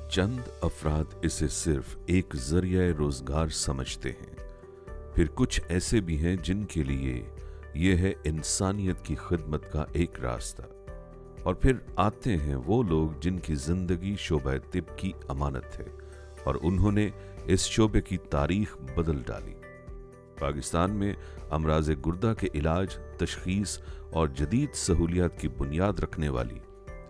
चंद अफराद इसे सिर्फ एक जरिया रोजगार समझते हैं, फिर कुछ ऐसे भी हैं जिनके लिए यह है इंसानियत की खिदमत का एक रास्ता, और फिर आते हैं वो लोग जिनकी जिंदगी शोबे तिब की अमानत है और उन्होंने इस शोबे की तारीख बदल डाली। पाकिस्तान में अमराज गुर्दा के इलाज, तशखीस और जदीद सहूलियात की बुनियाद रखने वाली,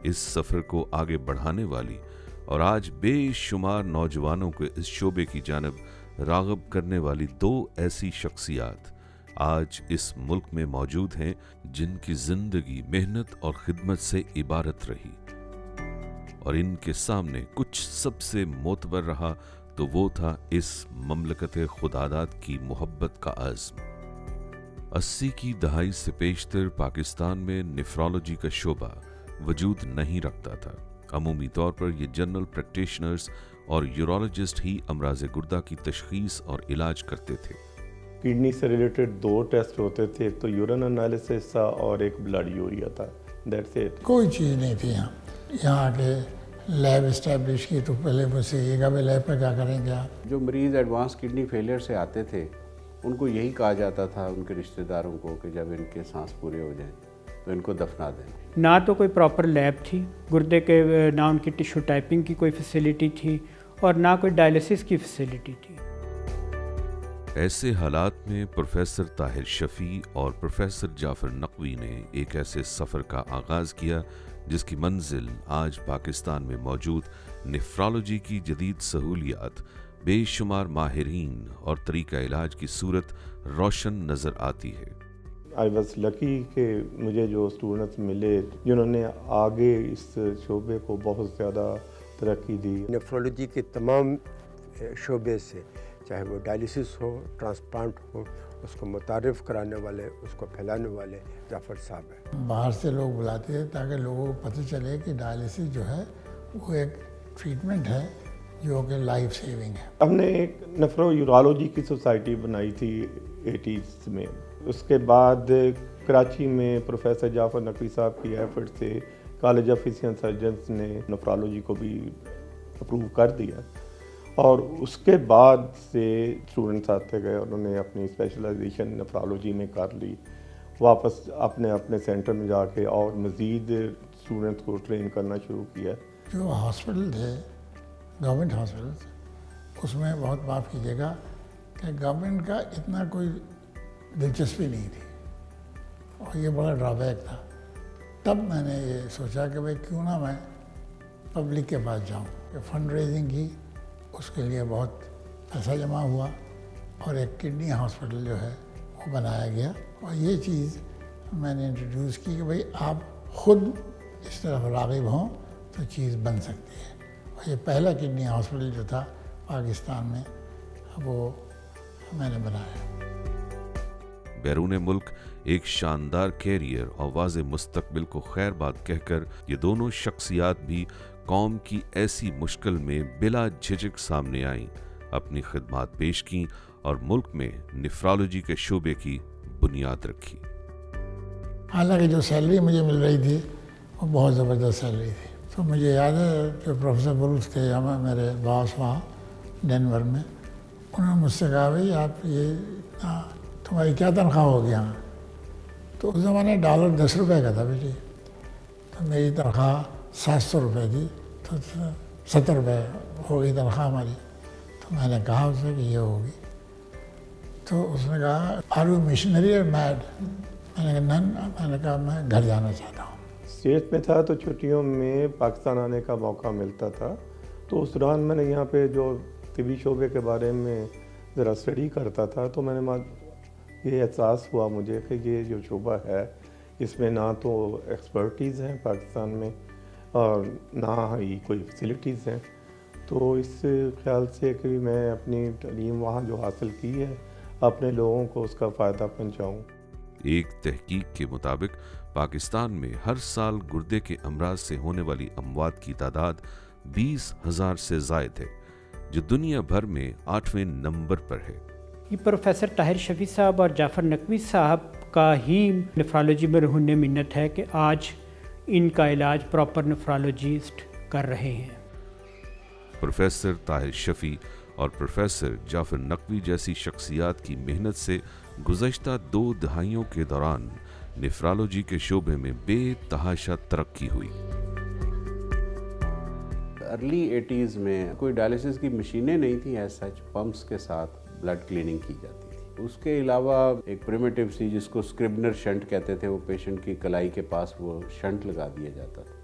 इस सफ़र को आगे बढ़ाने वाली और आज बेशुमार नौजवानों को इस शोबे की जानब राग़ब करने वाली दो ऐसी शख्सियात आज इस मुल्क में मौजूद हैं जिनकी ज़िंदगी मेहनत और खिदमत से इबारत रही, और इनके सामने कुछ सबसे मोतबर रहा तो वो था इस ममलकत खुदादाद की मोहब्बत का अज़्म। 80 की दहाई से पेशतर पाकिस्तान में नेफ्रोलॉजी का शोबा वजूद नहीं रखता था। अमूमी तौर पर ये जनरल प्रैक्टिशनर्स और यूरोलॉजिस्ट ही अमराज गुर्दा की तशखीस और इलाज करते थे। किडनी से रिलेटेड 2 टेस्ट होते थे, एक तो यूरिन एनालिसिस था और एक ब्लड यूरिया था। That's it. कोई चीज़ नहीं थी यहाँ आके लैब इस्टेब्लिश की तो पहले मुझसे ये कहा लैब पर क्या करेंगे आप। जो मरीज़ एडवांस किडनी फेलियर से आते थे उनको यही कहा जाता था उनके रिश्तेदारों को कि जब इनके सांस पूरे हो जाएं तो इनको दफना दें। ना तो कोई प्रॉपर लैब थी गुर्दे के, ना उनकी टिश्यू टाइपिंग की कोई फैसिलिटी थी और ना कोई डायलिसिस की फैसिलिटी थी। ऐसे हालात में प्रोफेसर ताहिर शफी और प्रोफेसर जाफर नकवी ने एक ऐसे सफ़र का आगाज़ किया जिसकी मंजिल आज पाकिस्तान में मौजूद नेफ्रोलॉजी की जदीद सहूलियात, बेशुमार माहिरीन और तरीका इलाज की सूरत रोशन नज़र आती है। आई वॉज लकी कि मुझे जो स्टूडेंट्स मिले जिन्होंने आगे इस शोबे को बहुत ज़्यादा तरक्की दी। नेफ्रोलॉजी के तमाम शोबे से, चाहे वो डायलिसिस हो, ट्रांसप्लांट हो, उसको मुतारिफ़ कराने वाले, उसको फैलाने वाले जाफ़र साहब हैं। बाहर से लोग बुलाते हैं ताकि लोगों को पता चले कि डायलिसिस जो है वो एक ट्रीटमेंट है जो कि लाइफ सेविंग है। हमने एक नेफ्रो यूरोलॉजी की सोसाइटी बनाई थी 80s में। उसके बाद कराची में प्रोफेसर जाफर नकवी साहब की एफर्ट से कॉलेज ऑफ फिजिशियन सर्जन्स ने नेफ्रोलॉजी को भी अप्रूव कर दिया, और उसके बाद से स्टूडेंट्स आते गए, उन्होंने अपनी स्पेशलाइजेशन नेफ्रोलॉजी में कर ली, वापस अपने अपने सेंटर में जाके और मज़ीद स्टूडेंट्स को ट्रेन करना शुरू किया। जो हॉस्पिटल थे गवर्नमेंट हॉस्पिटल, उसमें बहुत माफ़ कीजिएगा कि गवर्नमेंट का इतना कोई दिलचस्पी नहीं थी और ये बड़ा ड्रॉबैक था। तब मैंने ये सोचा कि भाई क्यों ना मैं पब्लिक के पास जाऊँ। फंड रेजिंग की, उसके लिए बहुत पैसा जमा हुआ और एक किडनी हॉस्पिटल जो है वो बनाया गया, और ये चीज़ मैंने इंट्रोड्यूस की कि भाई आप ख़ुद इस तरफ राग़िब हों तो चीज़ बन सकती है। और ये पहला किडनी हॉस्पिटल जो था पाकिस्तान में वो मैंने बनाया। बैरून मुल्क एक शानदार कैरियर और वाज़े मुस्तकबिल को खैर बात कहकर ये दोनों शख्सियात भी कौम की ऐसी मुश्किल में बिला झिझक सामने आईं, अपनी खिदमात पेश की और मुल्क में नेफ्रोलॉजी के शोबे की बुनियाद रखी। हालांकि जो सैलरी मुझे मिल रही थी वो बहुत ज़बरदस्त सैलरी थी। तो मुझे याद है जो प्रोफेसर बुरुस थे हमें, मेरे बॉस वहाँ डेनवर में, उन्होंने मुझसे कहा भाई आप ये तुम्हारी क्या तनख्वाह होगी यहाँ। तो उस ज़माने $10 10 रुपये का था बेटी, तो मेरी तनख्वाह 700 रुपये थी, तो 70 रुपये हो गई तनख्वाह हमारी। तो मैंने कहा उससे कि ये होगी, तो उसने कहा आर यू मिशनरी और मैड। मैंने कहा नन। मैंने कहा मैं घर जाना चाहता हूँ। स्टेट में था तो छुट्टियों में पाकिस्तान आने का मौका मिलता था, तो उस दौरान मैंने यहाँ पे जो तिबी शोबे के बारे में ज़रा स्टडी करता था, तो मैंने ये एहसास हुआ मुझे कि ये जो शोबा है इसमें ना तो एक्सपर्टीज़ हैं पाकिस्तान में और ना ही कोई फैसिलिटीज़ हैं। तो इस ख्याल से कि मैं अपनी तालीम वहाँ जो हासिल की है अपने लोगों को उसका फ़ायदा पहुँचाऊँ। एक तहकीक के मुताबिक पाकिस्तान में हर साल गुर्दे के अमराज से होने वाली अमवात की तादाद 20,000 से ज़ायद है, जो दुनिया भर में 8वें नंबर पर है। ये प्रोफेसर ताहिर शफी साहब और जाफ़र नकवी साहब का ही नेफ्रोलॉजी में रहने मिन्नत है कि आज इनका इलाज प्रॉपर नेफ्रोलॉजिस्ट कर रहे हैं। प्रोफेसर ताहिर शफी और प्रोफेसर जाफर नकवी जैसी शख्सियात की मेहनत से गुज़श्ता 2 दहाइयों के दौरान नेफ्रोलॉजी के शोबे में बेतहाशा तरक्की हुई। अर्ली 80s में कोई डायलिसिस की मशीनें नहीं थी, एज सच पंप्स के साथ ब्लड क्लीनिंग की जाती थी। उसके अलावा एक प्रिमिटिव सी जिसको स्क्रिबनर शंट कहते थे, वो पेशेंट की कलाई के पास वो शंट लगा दिया जाता था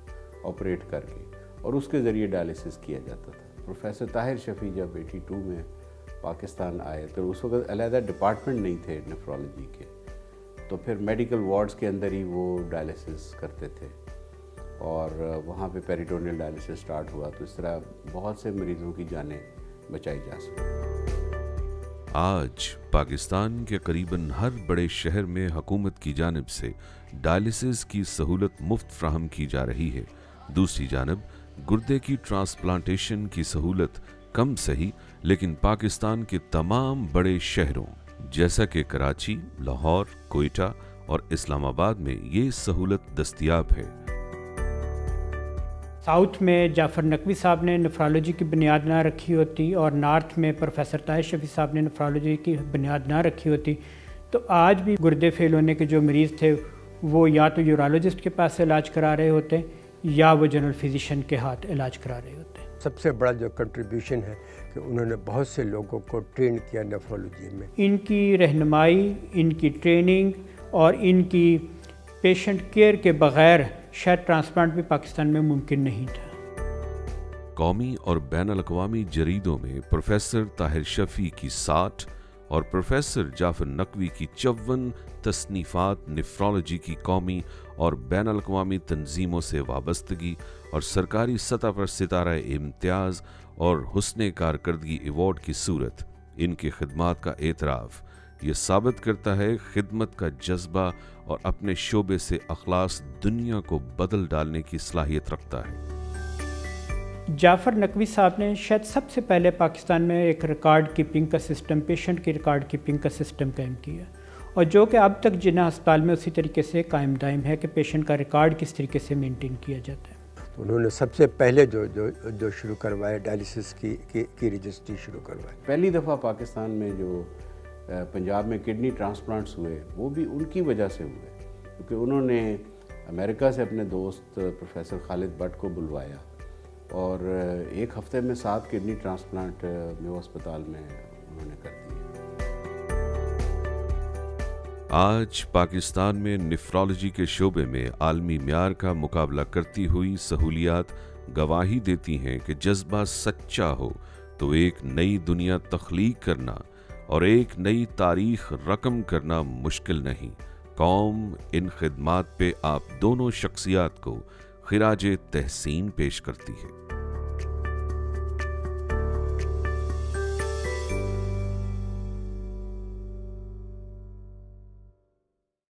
ऑपरेट करके, और उसके ज़रिए डायलिसिस किया जाता था। प्रोफेसर ताहिर शफी जब 82 में पाकिस्तान आए तो उस वक्त अलहदा डिपार्टमेंट नहीं थे नेफ्रोलॉजी के, तो फिर मेडिकल वार्ड्स के अंदर ही वो डायलिसिस करते थे और वहाँ पे पेरिटोनियल डायलिसिस स्टार्ट हुआ। तो इस तरह बहुत से मरीज़ों की जानें बचाई जा सकें। आज पाकिस्तान के करीबन हर बड़े शहर में हुकूमत की जानिब से डायलिसिस की सहूलत मुफ्त फ्राहम की जा रही है। दूसरी जानब गुर्दे की ट्रांसप्लांटेशन की सहूलत कम सही, लेकिन पाकिस्तान के तमाम बड़े शहरों जैसा कि कराची, लाहौर, कोयटा और इस्लामाबाद में ये सहूलत दस्तयाब है। साउथ में जाफ़र नकवी साहब ने नेफ्रोलॉजी की बुनियाद ना रखी होती और नॉर्थ में प्रोफेसर ताहिर शफी साहब ने नेफ्रोलॉजी की बुनियाद ना रखी होती तो आज भी गुर्दे फेल होने के जो मरीज़ थे वो या तो यूरोलॉजिस्ट के पास इलाज करा रहे होते या वो जनरल फिजिशियन के हाथ इलाज करा रहे होते। सबसे बड़ा जो कंट्रीब्यूशन है कि उन्होंने बहुत से लोगों को ट्रेन किया नेफ्रोलॉजी में। इनकी रहनुमाई, इनकी ट्रेनिंग और इनकी पेशेंट केयर के बग़ैर शायद ट्रांसप्लांट भी पाकिस्तान में मुमकिन नहीं था। कौमी और बैनुल अक़वामी जरीदों में प्रोफेसर ताहिर शफी की 60 और प्रोफेसर जाफर नकवी की 54 तसनीफ़ात नेफ्रोलॉजी की कौमी और बैनुल अक़वामी तंजीमों से वाबस्तगी और सरकारी सतह पर सितारा इम्तियाज़ और हुस्ने कारकर्दगी एवॉर्ड की सूरत इनकी खिदमात का एतराफ़ ये साबित करता है खिदमत का जज्बा और अपने शोबे से अखलास दुनिया को बदल डालने की सलाहियत रखता है। जाफ़र नकवी साहब ने शायद सबसे पहले पाकिस्तान में एक रिकॉर्ड कीपिंग का सिस्टम, पेशेंट की रिकॉर्ड कीपिंग का सिस्टम कायम किया और जो कि अब तक जिन्ना अस्पताल में उसी तरीके से कायम दायम है कि पेशेंट का रिकॉर्ड किस तरीके से मेंटेन किया जाता है। तो उन्होंने सबसे पहले जो शुरू करवाया डायलिसिस की रजिस्ट्री शुरू करवाई। पहली दफ़ा पाकिस्तान में जो पंजाब में किडनी ट्रांसप्लांट्स हुए वो भी उनकी वजह से हुए, क्योंकि उन्होंने अमेरिका से अपने दोस्त प्रोफेसर खालिद भट्ट को बुलवाया और 1 हफ्ते में 7 किडनी ट्रांसप्लांट मेयो अस्पताल में उन्होंने कर दिए। आज पाकिस्तान में नेफ्रोलॉजी के शोबे में आलमी म्यार का मुकाबला करती हुई सहूलियात गवाही देती हैं कि जज्बा सच्चा हो तो एक नई दुनिया तख्लीक करना और एक नई तारीख रकम करना मुश्किल नहीं। कौम इन खिदमात पे आप दोनों शख्सियात को खिराज तहसीन पेश करती है।